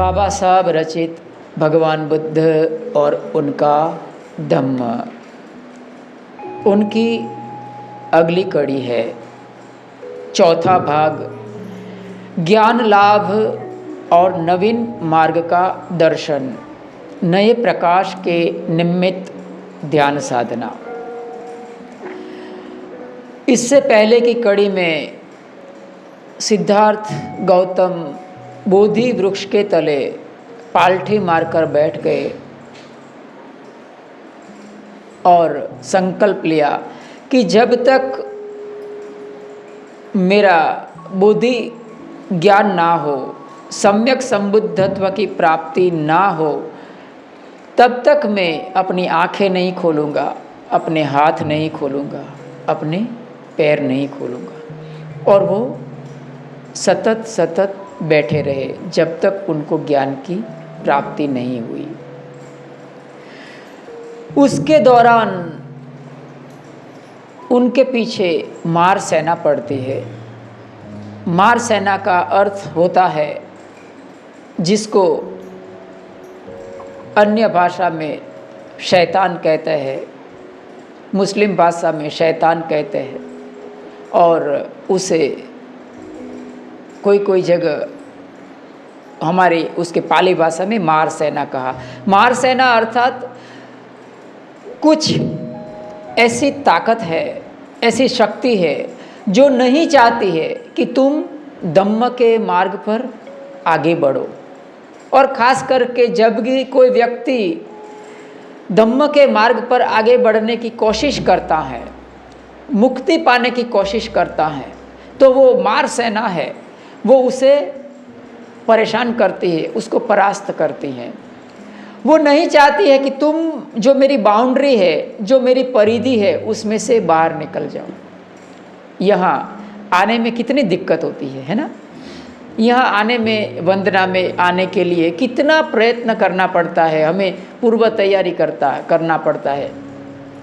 बाबा साहब रचित भगवान बुद्ध और उनका धम्म, उनकी अगली कड़ी है चौथा भाग, ज्ञान लाभ और नवीन मार्ग का दर्शन, नए प्रकाश के निमित्त ध्यान साधना। इससे पहले की कड़ी में सिद्धार्थ गौतम बोधि वृक्ष के तले पालथी मारकर बैठ गए और संकल्प लिया कि जब तक मेरा बुद्धि ज्ञान ना हो, सम्यक संबुद्धत्व की प्राप्ति ना हो, तब तक मैं अपनी आंखें नहीं खोलूँगा, अपने हाथ नहीं खोलूँगा, अपने पैर नहीं खोलूँगा। और वो सतत सतत बैठे रहे जब तक उनको ज्ञान की प्राप्ति नहीं हुई। उसके दौरान उनके पीछे मार सेना पड़ती है। मार सेना का अर्थ होता है जिसको अन्य भाषा में शैतान कहते हैं, मुस्लिम भाषा में शैतान कहते हैं, और उसे कोई कोई जगह हमारी उसके पाली भाषा में मार सेना कहा। मार सेना अर्थात कुछ ऐसी ताकत है, ऐसी शक्ति है जो नहीं चाहती है कि तुम धम्म के मार्ग पर आगे बढ़ो। और ख़ास करके जब भी कोई व्यक्ति धम्म के मार्ग पर आगे बढ़ने की कोशिश करता है, मुक्ति पाने की कोशिश करता है, तो वो मार सेना है, वो उसे परेशान करती है, उसको परास्त करती है। वो नहीं चाहती है कि तुम जो मेरी बाउंड्री है, जो मेरी परिधि है, उसमें से बाहर निकल जाओ। यहाँ आने में कितनी दिक्कत होती है ना। यहाँ आने में, वंदना में आने के लिए कितना प्रयत्न करना पड़ता है, हमें पूर्व तैयारी करना पड़ता है।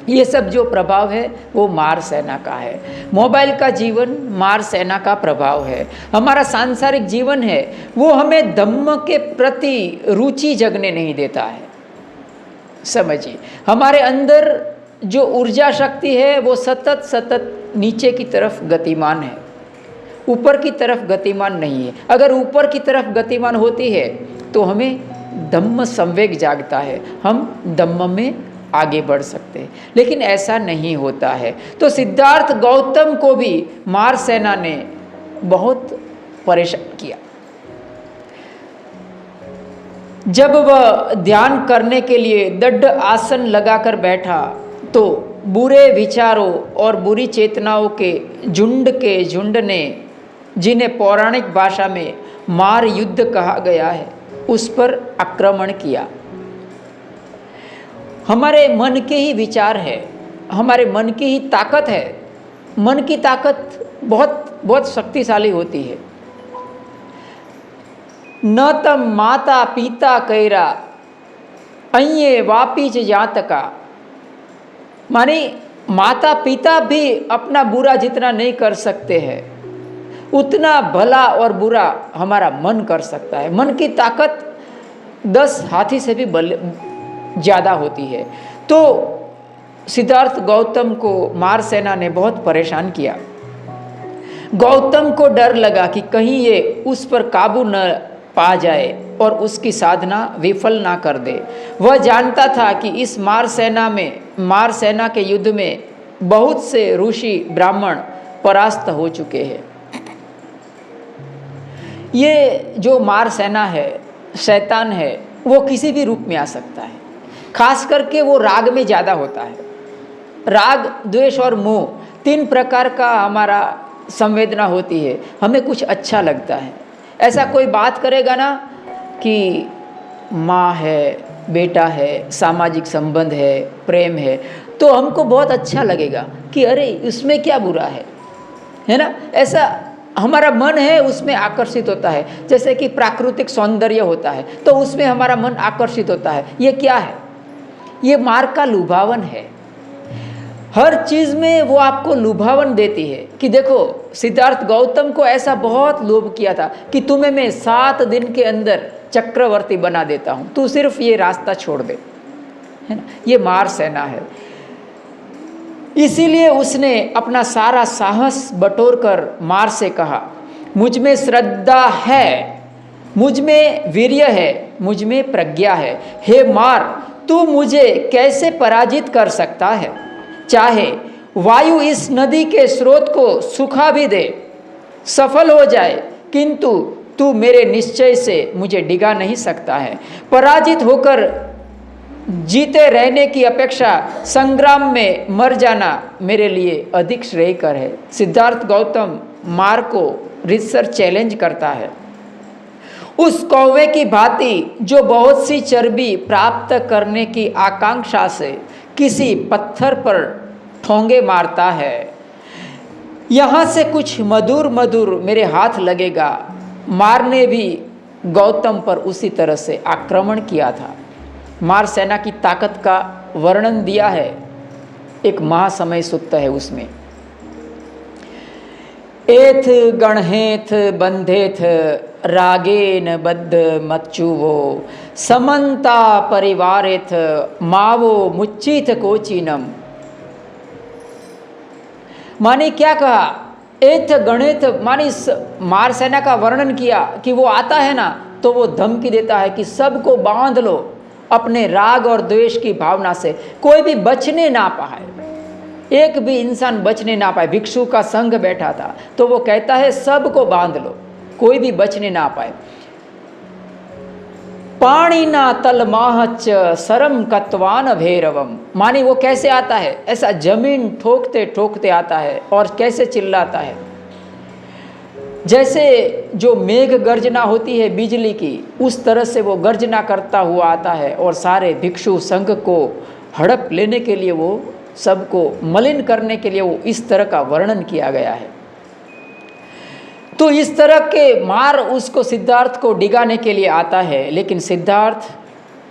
ये सब जो प्रभाव है वो मार सेना का है। मोबाइल का जीवन मार सेना का प्रभाव है। हमारा सांसारिक जीवन है वो हमें धम्म के प्रति रुचि जगने नहीं देता है। समझिए, हमारे अंदर जो ऊर्जा शक्ति है वो सतत सतत नीचे की तरफ गतिमान है, ऊपर की तरफ गतिमान नहीं है। अगर ऊपर की तरफ गतिमान होती है तो हमें धम्म संवेग जागता है, हम धम्म में आगे बढ़ सकते हैं, लेकिन ऐसा नहीं होता है। तो सिद्धार्थ गौतम को भी मार सेना ने बहुत परेशान किया। जब वह ध्यान करने के लिए दृढ़ आसन लगाकर बैठा तो बुरे विचारों और बुरी चेतनाओं के झुंड ने, जिन्हें पौराणिक भाषा में मार युद्ध कहा गया है, उस पर आक्रमण किया। हमारे मन के ही विचार है, हमारे मन की ही ताकत है। मन की ताकत बहुत बहुत शक्तिशाली होती है। न तम माता पिता कैरा अये वापिच जातका, माने माता पिता भी अपना बुरा जितना नहीं कर सकते हैं, उतना भला और बुरा हमारा मन कर सकता है। मन की ताकत 10 हाथी से भी ज़्यादा होती है। तो सिद्धार्थ गौतम को मार सेना ने बहुत परेशान किया। गौतम को डर लगा कि कहीं ये उस पर काबू न पा जाए और उसकी साधना विफल ना कर दे। वह जानता था कि इस मार सेना के युद्ध में बहुत से ऋषि ब्राह्मण परास्त हो चुके हैं। ये जो मार सेना है, शैतान है, वो किसी भी रूप में आ सकता है। खास करके वो राग में ज़्यादा होता है। राग, द्वेष और मोह, 3 प्रकार का हमारा संवेदना होती है। हमें कुछ अच्छा लगता है, ऐसा कोई बात करेगा ना कि माँ है, बेटा है, सामाजिक संबंध है, प्रेम है, तो हमको बहुत अच्छा लगेगा कि अरे इसमें क्या बुरा है ना। ऐसा हमारा मन है उसमें आकर्षित होता है। जैसे कि प्राकृतिक सौंदर्य होता है तो उसमें हमारा मन आकर्षित होता है। ये क्या है? ये मार्ग का लुभावन है। हर चीज़ में वो आपको लुभावन देती है कि देखो, सिद्धार्थ गौतम को ऐसा बहुत लोभ किया था कि तुम्हें मैं 7 दिन के अंदर चक्रवर्ती बना देता हूँ, तू सिर्फ ये रास्ता छोड़ दे, है ना। ये मार सेना है। इसीलिए उसने अपना सारा साहस बटोरकर मार से कहा, मुझ में श्रद्धा है, मुझ में वीर्य है, मुझ में प्रज्ञा है। हे मार, तू मुझे कैसे पराजित कर सकता है? चाहे वायु इस नदी के स्रोत को सुखा भी दे, सफल हो जाए, किंतु तू मेरे निश्चय से मुझे डिगा नहीं सकता है। पराजित होकर जीते रहने की अपेक्षा संग्राम में मर जाना मेरे लिए अधिक श्रेयकर है। सिद्धार्थ गौतम मार को रीतसर चैलेंज करता है। उस कौवे की भांति जो बहुत सी चर्बी प्राप्त करने की आकांक्षा से किसी पत्थर पर ठोंगे मारता है, यहाँ से कुछ मधुर मधुर मेरे हाथ लगेगा। मार ने भी गौतम पर उसी तरह से आक्रमण किया था। मार सेना की ताकत का वर्णन दिया है, एक महासमय सूक्त है उसमें। एथ गणहेथ बंधेथ रागेन बद्ध मच्चुवो समन्ता परिवारेथ मावो मुच्चित कोचिनम। माने क्या कहा? एथ गणेथ मानी मार सेना का वर्णन किया कि वो आता है ना तो वो धमकी देता है कि सबको बांध लो अपने राग और द्वेष की भावना से, कोई भी बचने ना पाए, एक भी इंसान बचने ना पाए। भिक्षु का संघ बैठा था तो वो कहता है सबको बांध लो, कोई भी बचने ना पाए। पाणिना तलमाहच सरम कत्वान भैरवम। मानी वो कैसे आता है? ऐसा जमीन ठोकते ठोकते आता है और कैसे चिल्लाता है, जैसे जो मेघ गर्जना होती है बिजली की, उस तरह से वो गर्जना करता हुआ आता है और सारे भिक्षु संघ को हड़प लेने के लिए, वो सबको मलिन करने के लिए वो इस तरह का वर्णन किया गया है। तो इस तरह के मार उसको सिद्धार्थ को डिगाने के लिए आता है, लेकिन सिद्धार्थ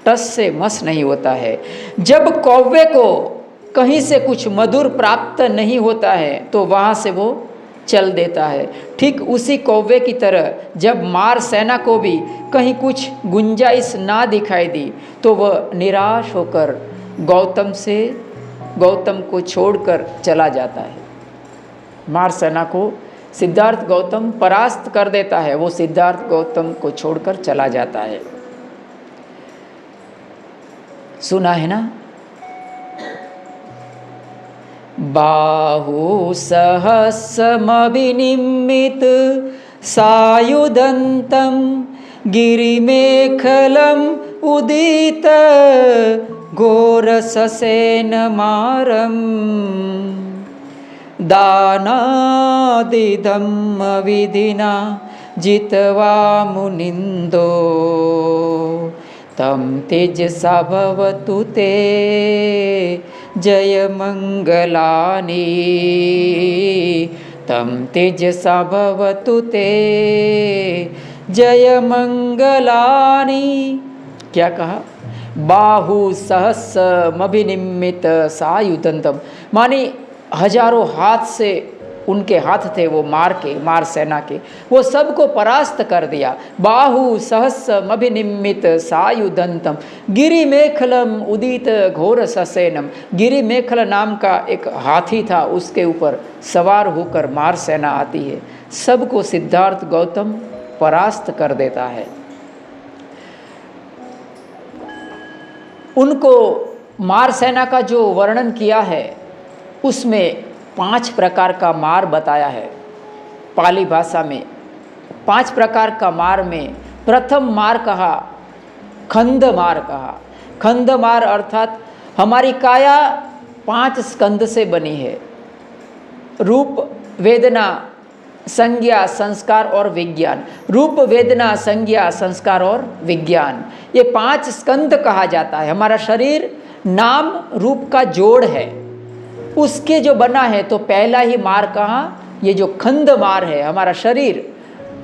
टस से मस नहीं होता है। जब कौवे को कहीं से कुछ मधुर प्राप्त नहीं होता है तो वहाँ से वो चल देता है। ठीक उसी कौवे की तरह जब मार सेना को भी कहीं कुछ गुंजाइश ना दिखाई दी तो वह निराश होकर गौतम को छोड़कर चला जाता है। मार सेना को सिद्धार्थ गौतम परास्त कर देता है, वो सिद्धार्थ गौतम को छोड़कर चला जाता है। सुना है ना? बाहु सहस्रमभिनिम्मित सायुधन्तं गिरिमेखलम् उदित घोरससेन मारम् दानादिधम्म विधिना जित्वा मुनिन्दो तं तेजसा भवतु ते जय मंगलानि। तं तेजसा भवतु ते जय मंगलानि। क्या कहा? बाहु सहस्रमभिनिम्मित सायुधंतम, मानी हजारों हाथ से उनके हाथ थे वो मार सेना के, वो सबको परास्त कर दिया। बाहु सहस्रमभिनिम्मित सायुधंतम गिरिमेखलम उदित घोर ससेनम। गिरिमेखल नाम का एक हाथी था, उसके ऊपर सवार होकर मार सेना आती है, सबको सिद्धार्थ गौतम परास्त कर देता है। उनको मार सेना का जो वर्णन किया है उसमें 5 प्रकार का मार बताया है पाली भाषा में। 5 प्रकार का मार में प्रथम मार कहा खंड मार कहा। खंड मार अर्थात हमारी काया 5 स्कंद से बनी है, रूप वेदना संज्ञा संस्कार और विज्ञान। रूप वेदना संज्ञा संस्कार और विज्ञान, ये 5 स्कंद कहा जाता है। हमारा शरीर नाम रूप का जोड़ है, उसके जो बना है। तो पहला ही मार कहा, ये जो खंड मार है, हमारा शरीर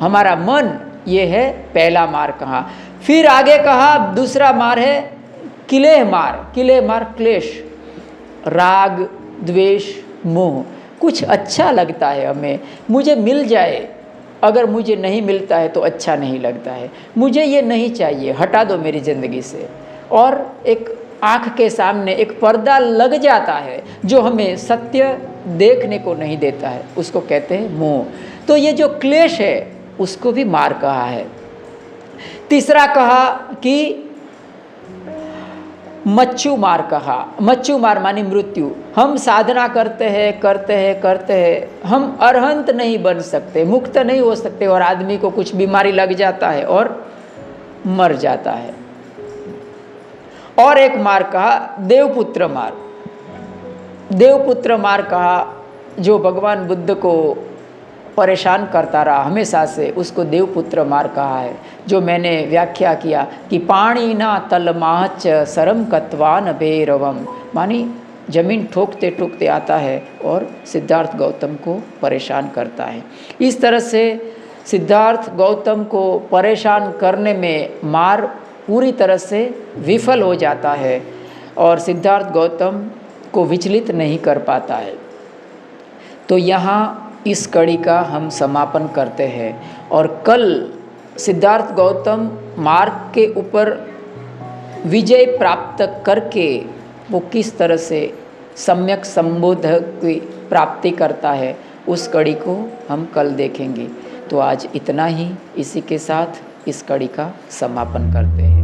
हमारा मन, ये है पहला मार कहा। फिर आगे कहा दूसरा मार है किलेह मार। किलेह मार क्लेश, राग द्वेष, मोह। कुछ अच्छा लगता है हमें, मुझे मिल जाए, अगर मुझे नहीं मिलता है तो अच्छा नहीं लगता है, मुझे ये नहीं चाहिए, हटा दो मेरी ज़िंदगी से। और एक आँख के सामने एक पर्दा लग जाता है जो हमें सत्य देखने को नहीं देता है, उसको कहते हैं मोह। तो ये जो क्लेश है उसको भी मार कहा है। तीसरा कहा कि मच्छु मार कहा। मच्छु मार मानी मृत्यु। हम साधना करते हैं, हम अरहंत नहीं बन सकते, मुक्त नहीं हो सकते, और आदमी को कुछ बीमारी लग जाता है और मर जाता है। और एक मार कहा देवपुत्र मार। देवपुत्र मार कहा, जो भगवान बुद्ध को परेशान करता रहा हमेशा से, उसको देवपुत्र मार कहा है। जो मैंने व्याख्या किया कि पाणी ना तलमाच सरम कत्वान भैरवम, मानी जमीन ठोकते ठोकते आता है और सिद्धार्थ गौतम को परेशान करता है। इस तरह से सिद्धार्थ गौतम को परेशान करने में मार पूरी तरह से विफल हो जाता है और सिद्धार्थ गौतम को विचलित नहीं कर पाता है। तो यहाँ इस कड़ी का हम समापन करते हैं और कल सिद्धार्थ गौतम मार्ग के ऊपर विजय प्राप्त करके वो किस तरह से सम्यक संबोध की प्राप्ति करता है, उस कड़ी को हम कल देखेंगे। तो आज इतना ही, इसी के साथ इस कड़ी का समापन करते हैं।